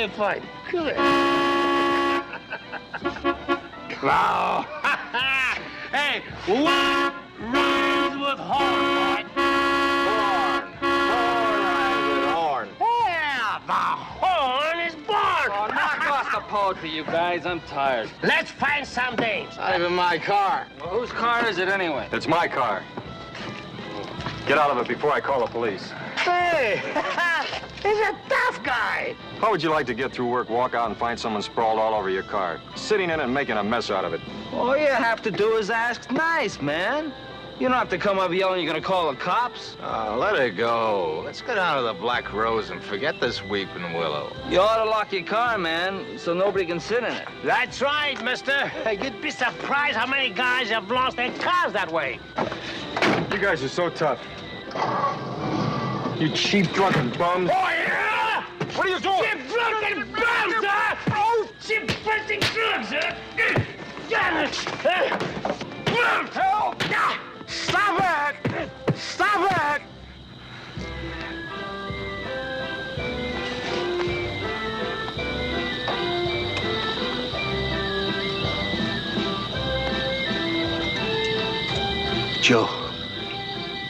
a fight. Come here. No. Hey, what rhymes with horn? Horn. Yeah, the horn is born. Oh, knock off the poetry, you guys. I'm tired. Let's find some dames. Not even my car. Well, whose car is it anyway? It's my car. Get out of it before I call the police. Hey, he's a tough guy. How would you like to get through work, walk out, and find someone sprawled all over your car, sitting in it and making a mess out of it? All you have to do is ask nice, man. You don't have to come up yelling you're gonna call the cops. Oh, let it go. Let's go down to the Black Rose and forget this weeping willow. You ought to lock your car, man, so nobody can sit in it. That's right, mister. You'd be surprised how many guys have lost their cars that way. You guys are so tough. You cheap, drunken bums. Oh, yeah? What are you doing? Cheap drunken bums, huh? Oh, cheap busting drugs, huh? Help! Stop it! Stop it! Joe,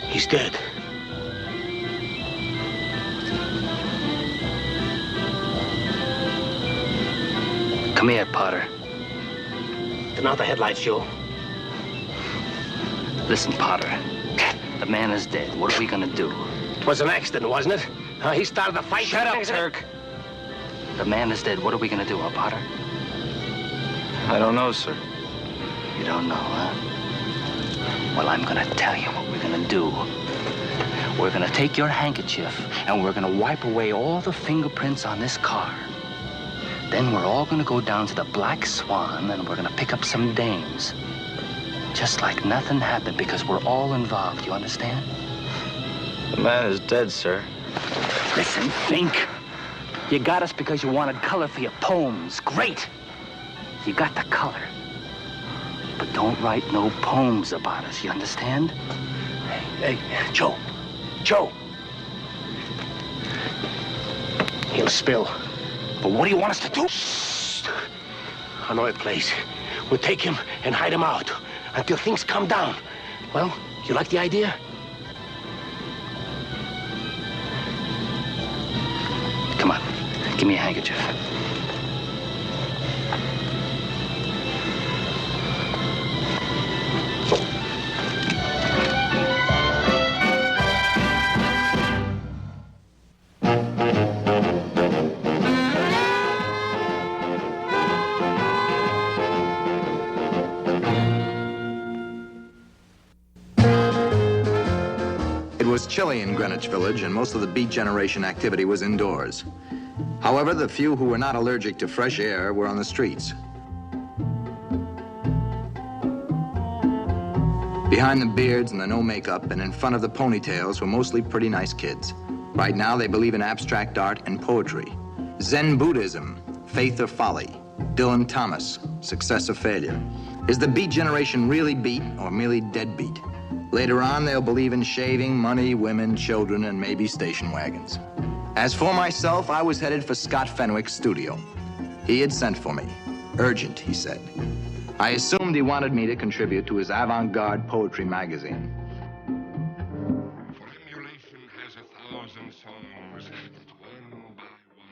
he's dead. Come here, Potter. Turn out the headlights, Joe. Listen, Potter. The man is dead. What are we gonna do? It was an accident, wasn't it? He started the fight. Shut up, Turk. The man is dead. What are we gonna do, huh, Potter? I don't know, sir. You don't know, huh? Well, I'm gonna tell you what we're gonna do. We're gonna take your handkerchief and we're gonna wipe away all the fingerprints on this car. Then we're all gonna go down to the Black Swan and we're gonna pick up some dames. Just like nothing happened because we're all involved, you understand? The man is dead, sir. Listen, think. You got us because you wanted color for your poems. Great. You got the color. But don't write no poems about us, you understand? Hey, Joe. Joe. He'll spill. But what do you want us to do? I know a place. We'll take him and hide him out until things calm down. Well, you like the idea? Come on, give me a handkerchief. It was chilly in Greenwich Village, and most of the Beat Generation activity was indoors. However, the few who were not allergic to fresh air were on the streets. Behind the beards and the no makeup and in front of the ponytails were mostly pretty nice kids. Right now, they believe in abstract art and poetry. Zen Buddhism, faith or folly. Dylan Thomas, success or failure. Is the Beat Generation really beat or merely deadbeat? Later on, they'll believe in shaving, money, women, children, and maybe station wagons. As for myself, I was headed for Scott Fenwick's studio. He had sent for me. Urgent, he said. I assumed he wanted me to contribute to his avant-garde poetry magazine. For emulation has 1,000 songs that one by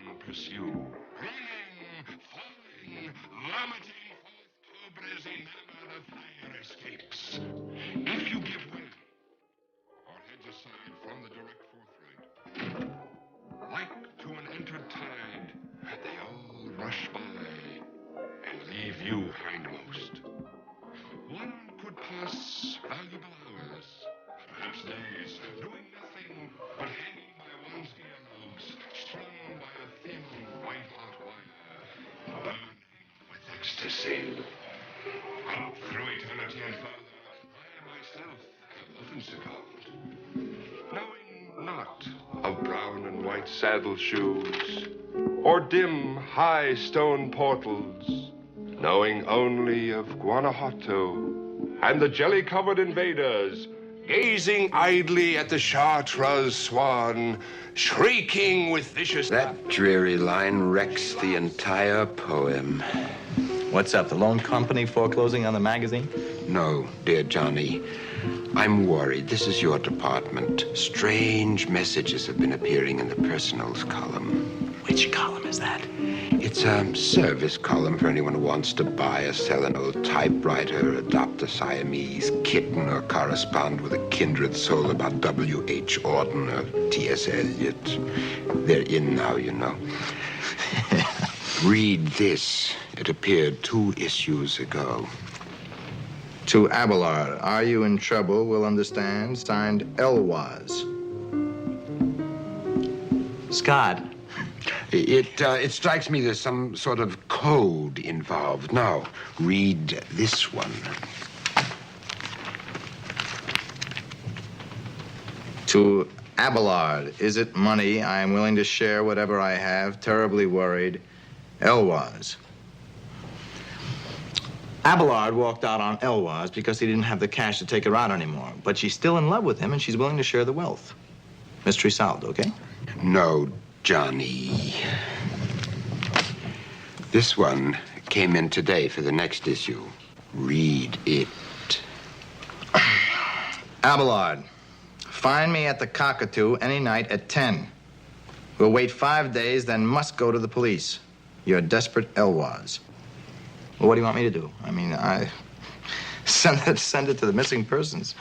one pursue. Running, falling, vomiting forth cobras enamored of fire escapes. If you give way, or heads aside from the direct forthright, like to an entered tide, they all rush by and leave you hindmost. One could pass valuable hours, perhaps days, doing nothing but hanging by one's earlobes, strung by a thin white-hot wire, burning with ecstasy. Up through eternity and further, I myself have often succumbed, knowing not of brown and white saddle shoes, or dim, high stone portals, knowing only of Guanajuato and the jelly-covered invaders gazing idly at the Chartreuse swan, shrieking with vicious... That dreary line wrecks the entire poem. What's up, the loan company foreclosing on the magazine? No, dear Johnny. I'm worried. This is your department. Strange messages have been appearing in the personals column. Which column is that? It's a service column for anyone who wants to buy or sell an old typewriter, adopt a Siamese kitten, or correspond with a kindred soul about W.H. Auden or T.S. Eliot. They're in now, you know. Read this. It appeared 2 issues ago. To Abelard, are you in trouble? Will understand. Signed, Elwaz. Scott. It strikes me there's some sort of code involved. Now, read this one. To Abelard, is it money? I am willing to share whatever I have. Terribly worried. Elwaz. Abelard walked out on Elwaz because he didn't have the cash to take her out anymore. But she's still in love with him, and she's willing to share the wealth. Mystery solved, okay? No, Johnny. This one came in today for the next issue. Read it. Abelard, find me at the Cockatoo any night at 10. We'll wait 5 days, then must go to the police. You're desperate, Elwaz. Well, what do you want me to do? I mean, I send it to the missing persons.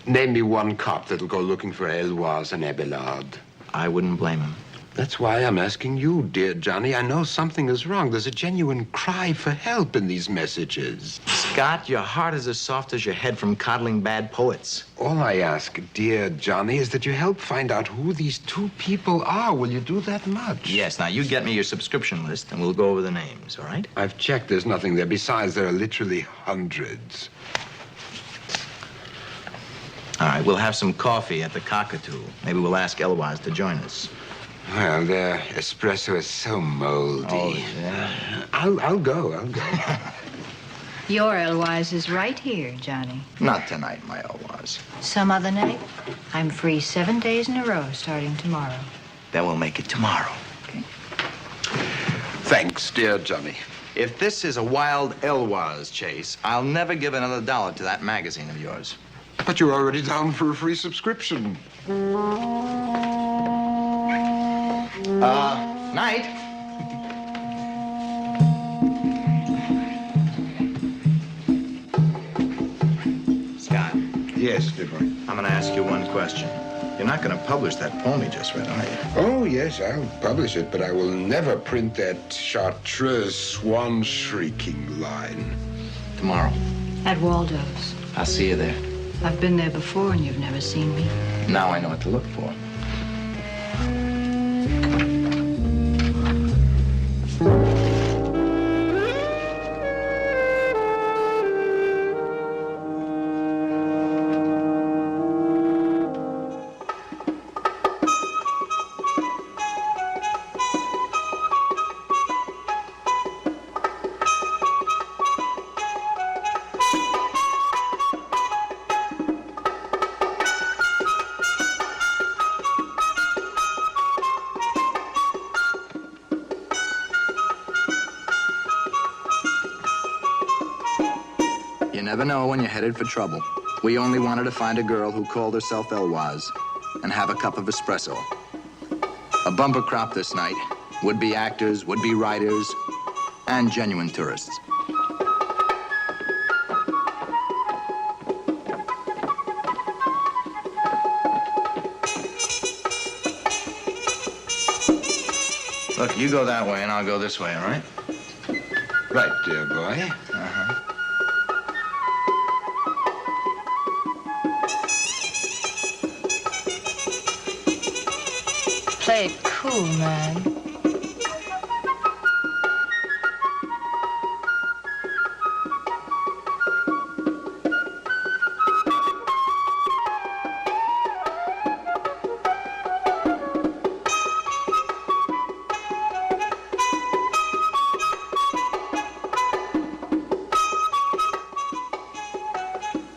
Name me one cop that'll go looking for Elwaz and Abelard. I wouldn't blame him. That's why I'm asking you, dear Johnny. I know something is wrong. There's a genuine cry for help in these messages. Scott, your heart is as soft as your head from coddling bad poets. All I ask, dear Johnny, is that you help find out who these 2 people are. Will you do that much? Yes, now you get me your subscription list and we'll go over the names, all right? I've checked. There's nothing there. Besides, there are literally hundreds. All right, we'll have some coffee at the Cockatoo. Maybe we'll ask Elwaz to join us. Well, their espresso is so moldy. Oh, yeah. I'll go. Your Elwaz is right here, Johnny. Not tonight, my Elwaz. Some other night? I'm free 7 days in a row starting tomorrow. Then we'll make it tomorrow, okay? Thanks, dear Johnny. If this is a wild Elwaz chase, I'll never give another dollar to that magazine of yours. But you're already down for a free subscription. Night. Scott. Yes, dear boy. I'm gonna ask you one question. You're not gonna publish that poem you just read, are you? Oh, yes, I'll publish it, but I will never print that Chartreuse swan shrieking line. Tomorrow. At Waldo's. I'll see you there. I've been there before and you've never seen me. Now I know what to look for. You never know when you're headed for trouble. We only wanted to find a girl who called herself Elwaz and have a cup of espresso. A bumper crop this night. Would-be actors, would-be writers, and genuine tourists. Look, you go that way and I'll go this way, all right? Right, dear boy. Play it cool, man.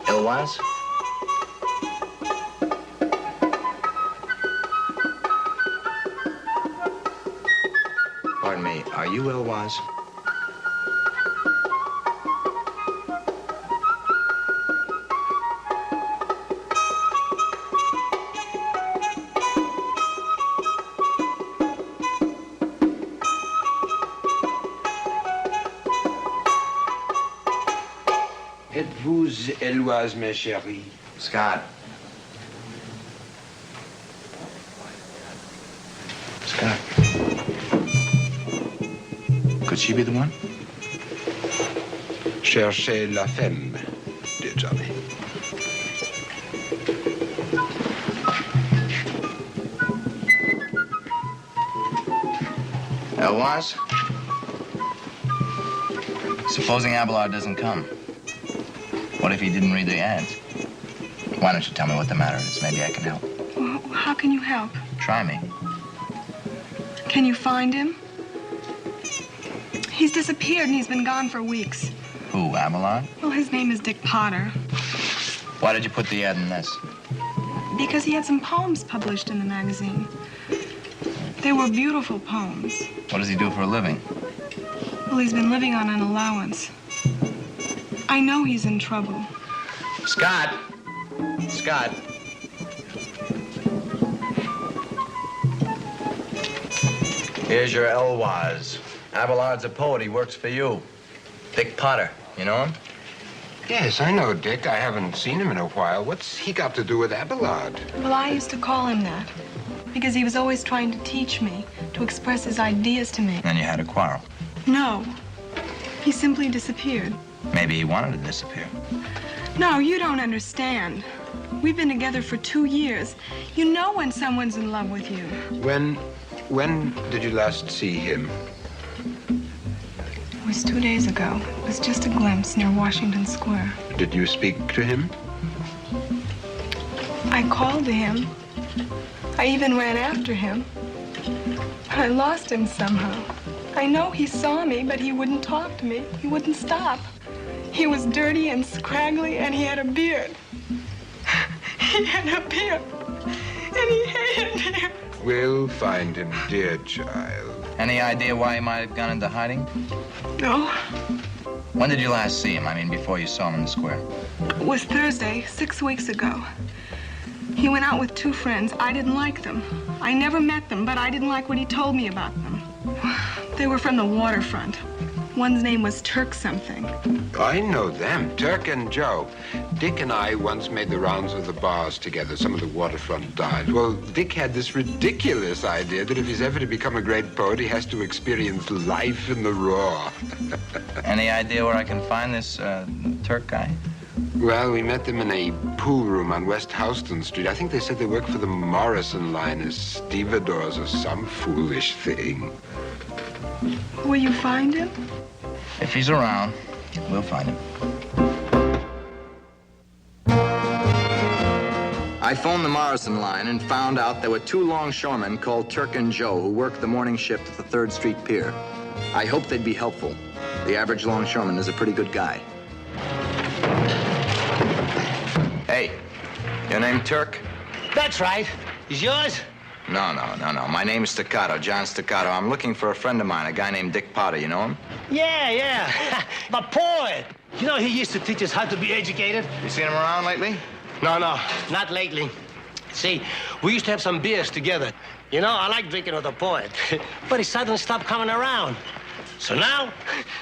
Elwaz? Are you Elwaz? Êtes-vous Elwaz, mes chéris? Scott. Scott. Could she be the one? Cherchez la femme, dear Johnny. Elwaz? Supposing Abelard doesn't come. What if he didn't read the ads? Why don't you tell me what the matter is? Maybe I can help. Well, how can you help? Try me. Can you find him? He's disappeared and he's been gone for weeks. Who, Abelard? Well, his name is Dick Potter. Why did you put the ad in this? Because he had some poems published in the magazine. They were beautiful poems. What does he do for a living? Well, he's been living on an allowance. I know he's in trouble. Scott! Scott! Here's your Elwaz. Abelard's a poet. He works for you. Dick Potter. You know him? Yes, I know Dick. I haven't seen him in a while. What's he got to do with Abelard? Well, I used to call him that because he was always trying to teach me, to express his ideas to me. Then you had a quarrel. No, he simply disappeared. Maybe he wanted to disappear. No, you don't understand. We've been together for 2 years. You know when someone's in love with you. When did you last see him? It was 2 days ago. It was just a glimpse near Washington Square. Did you speak to him? I called to him. I even ran after him. But I lost him somehow. I know he saw me, but he wouldn't talk to me. He wouldn't stop. He was dirty and scraggly, and he had a beard. He had a beard, and he hated me. We'll find him, dear child. Any idea why he might have gone into hiding? No, When did you last see him? I mean, before you saw him in the square. it was Thursday, 6 weeks ago. He went out with 2 friends. I didn't like them. I never met them, but I didn't like what he told me about them. They were from the waterfront. One's name was Turk something. I know them, Turk and Joe. Dick and I once made the rounds of the bars together, some of the waterfront dives. Well, Dick had this ridiculous idea that if he's ever to become a great poet, he has to experience life in the raw. Any idea where I can find this Turk guy? Well, we met them in a pool room on West Houston Street. I think they said they worked for the Morrison line as stevedores or some foolish thing. Will you find him? If he's around, we'll find him. I phoned the Morrison line and found out there were 2 longshoremen called Turk and Joe who worked the morning shift at the 3rd Street Pier. I hoped they'd be helpful. The average longshoreman is a pretty good guy. Hey, your name Turk? That's right. Is yours? No. My name is Staccato, John Staccato. I'm looking for a friend of mine, a guy named Dick Potter. You know him? Yeah. The poet. You know, he used to teach us how to be educated. You seen him around lately? No, not lately. See, we used to have some beers together. You know, I like drinking with the poet. But he suddenly stopped coming around. So now,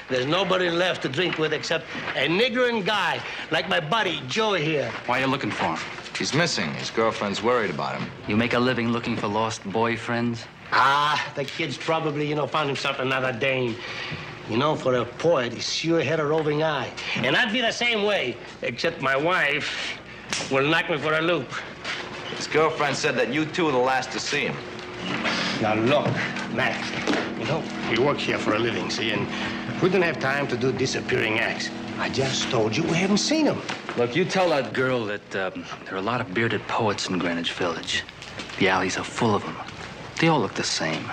there's nobody left to drink with except a niggering guy like my buddy Joe here. Why are you looking for him? He's missing. His girlfriend's worried about him. You make a living looking for lost boyfriends? The kid's probably, found himself another dame. For a poet, he sure had a roving eye. And I'd be the same way, except my wife will knock me for a loop. His girlfriend said that you two are the last to see him. Now, look, Max, we work here for a living, see, and we don't have time to do disappearing acts. I just told you we haven't seen him. Look, you tell that girl that there are a lot of bearded poets in Greenwich Village. The alleys are full of them. They all look the same.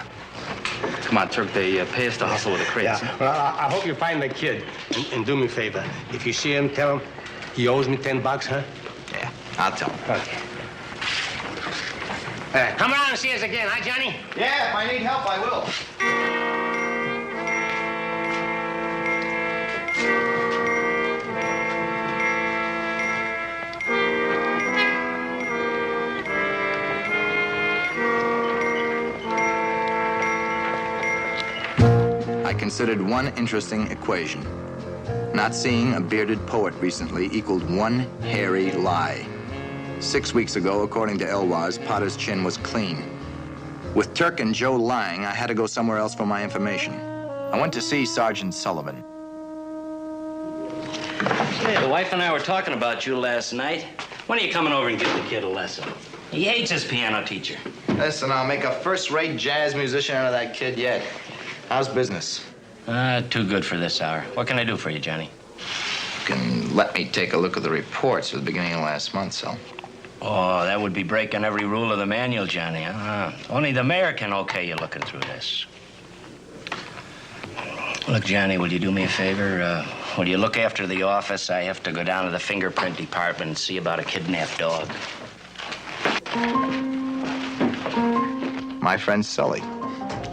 Come on, Turk, they pay us to hustle with the crates. Yeah, well, I hope you find the kid. And do me a favor. If you see him, tell him he owes me $10, huh? Yeah, I'll tell him. Okay. Come around and see us again, huh, Johnny? Yeah, if I need help, I will. considered one interesting equation. Not seeing a bearded poet recently equaled one hairy lie. 6 weeks ago, according to Elwaz, Potter's chin was clean. With Turk and Joe lying, I had to go somewhere else for my information. I went to see Sergeant Sullivan. Hey, the wife and I were talking about you last night. When are you coming over and give the kid a lesson? He hates his piano teacher. Listen, I'll make a first-rate jazz musician out of that kid yet. How's business? Too good for this hour. What can I do for you, Johnny? You can let me take a look at the reports at the beginning of last month, so. Oh, that would be breaking every rule of the manual, Johnny. Only the mayor can okay you looking through this. Look, Johnny, will you do me a favor? Will you look after the office? I have to go down to the fingerprint department and see about a kidnapped dog. My friend Sully.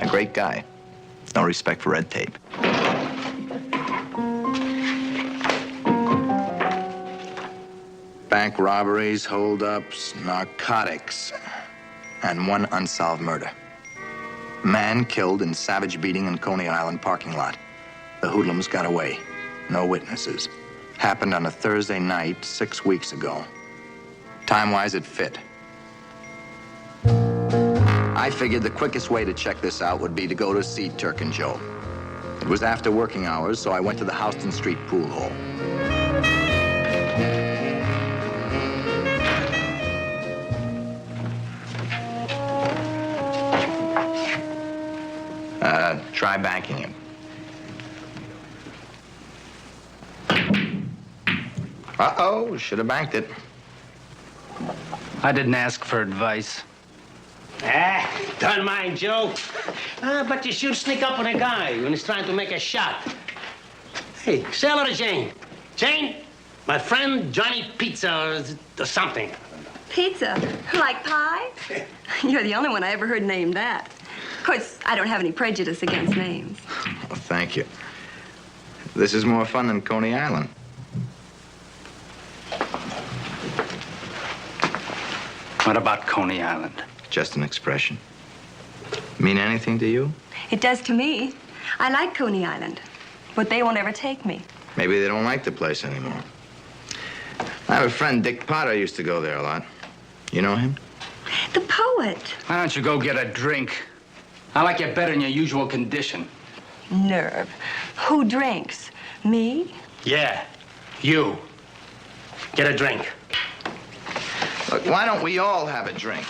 A great guy. No respect for red tape. Bank robberies, holdups, narcotics, and one unsolved murder. Man killed in savage beating in Coney Island parking lot. The hoodlums got away. No witnesses. Happened on a Thursday night 6 weeks ago. Time-wise, it fit. I figured the quickest way to check this out would be to go to see Turk and Joe. It was after working hours, so I went to the Houston Street pool hall. Try banking him. Uh-oh, should have banked it. I didn't ask for advice. Don't mind Joe. But you should sneak up on a guy when he's trying to make a shot. Hey, say hello to Jane. Jane, my friend Johnny Pizza or something. Pizza? Like pie? You're the only one I ever heard name that. Of course, I don't have any prejudice against names. Well, thank you. This is more fun than Coney Island. What about Coney Island? Just an expression. Mean anything to you? It does to me. I like Coney Island, but they won't ever take me. Maybe they don't like the place anymore. I have a friend, Dick Potter, used to go there a lot. You know him? The poet. Why don't you go get a drink? I like you better in your usual condition. Nerve. Who drinks? Me? Yeah, you. Get a drink. Look, why don't we all have a drink?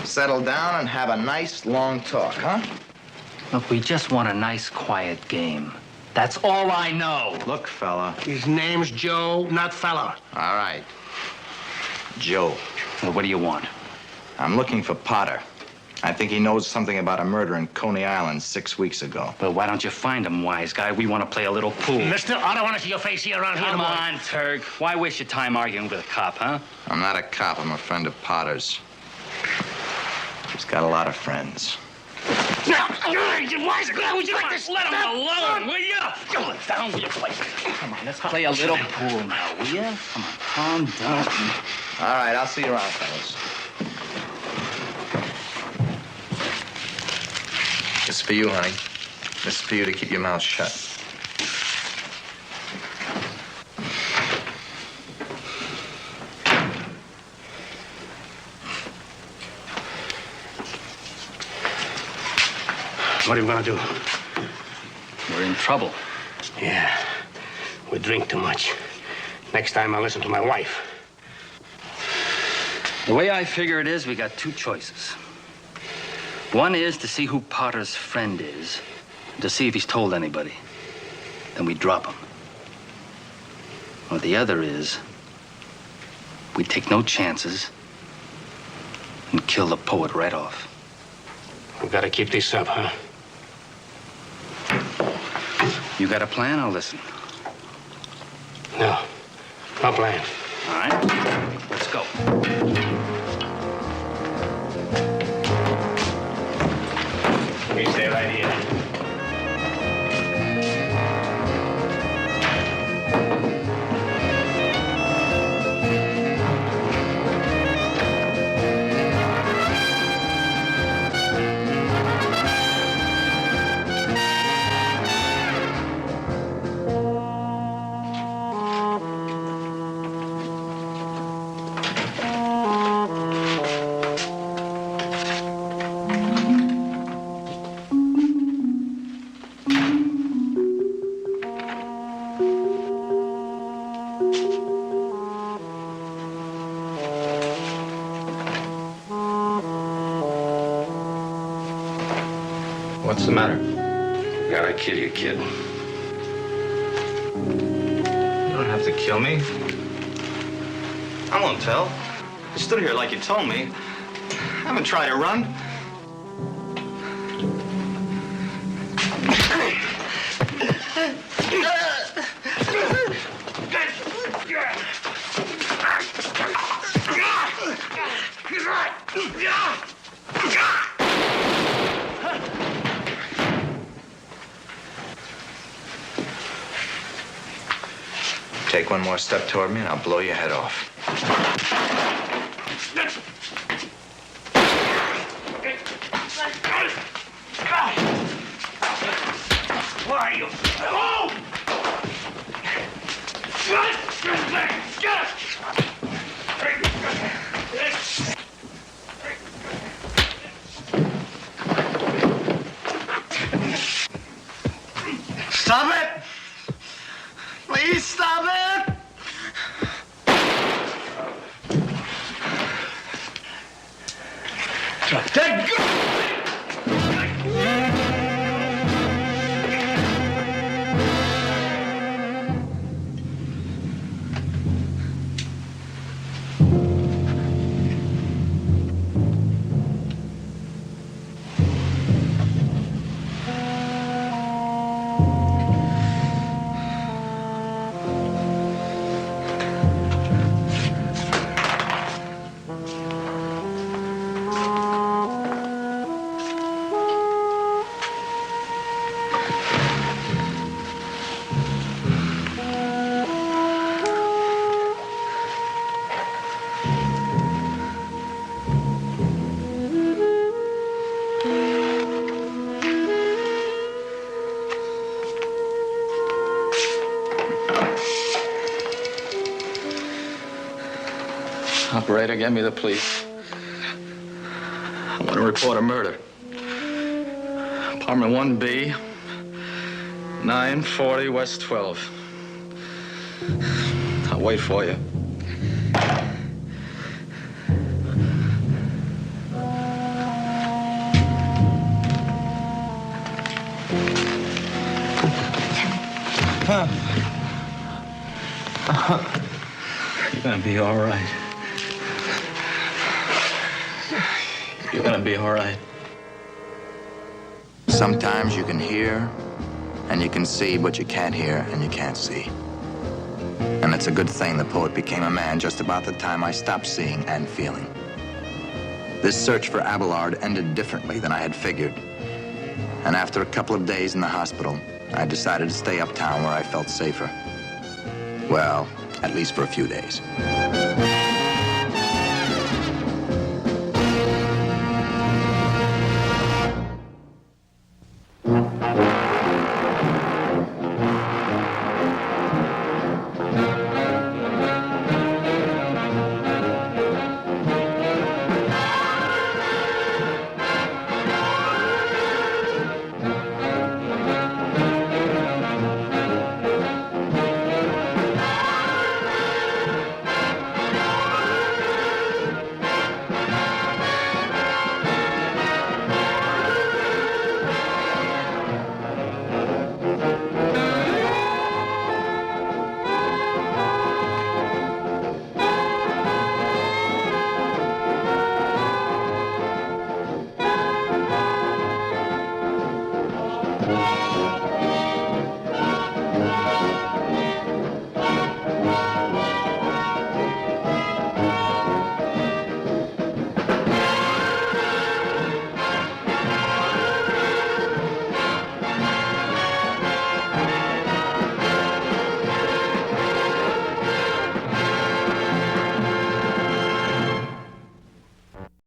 Settle down and have a nice, long talk, huh? Look, we just want a nice, quiet game. That's all I know. Look, fella. His name's Joe, not fella. All right. Joe. Well, what do you want? I'm looking for Potter. I think he knows something about a murder in Coney Island 6 weeks ago. Well, why don't you find him, wise guy? We want to play a little pool. Mister, I don't want to see your face here around here Come tomorrow. on, Turk. Why waste your time arguing with a cop, huh? I'm not a cop. I'm a friend of Potter's. He's got a lot of friends. Wise guy, would you like to Let him alone, will you? Go down with your place. Come on, let's play a little pool now, will you? Come on, calm down. All right, I'll see you around, fellas. This is for you, honey. This is for you to keep your mouth shut. What are you gonna do? We're in trouble. Yeah, we drink too much. Next time I'll listen to my wife. The way I figure it is, we got two choices. One is to see who Potter's friend is, and to see if he's told anybody. Then we drop him. Or the other is, we take no chances and kill the poet right off. We gotta keep this up, huh? You got a plan? I'll listen. No, no plan. All right, let's go. You stay right here. What's the matter? Gotta kill you, kid. You don't have to kill me. I won't tell. You stood here like you told me. I haven't tried to run. Take one more step toward me and I'll blow your head off. Where are you? Oh! Stop it! Please stop it! Let go! Operator, get me the police. I want to report a murder. Apartment 1B, 940 West 12. I'll wait for you. You're gonna be all right. You're gonna be all right. Sometimes you can hear and you can see, but you can't hear and you can't see. And it's a good thing the poet became a man just about the time I stopped seeing and feeling. This search for Abelard ended differently than I had figured. And after a couple of days in the hospital, I decided to stay uptown where I felt safer. Well, at least for a few days.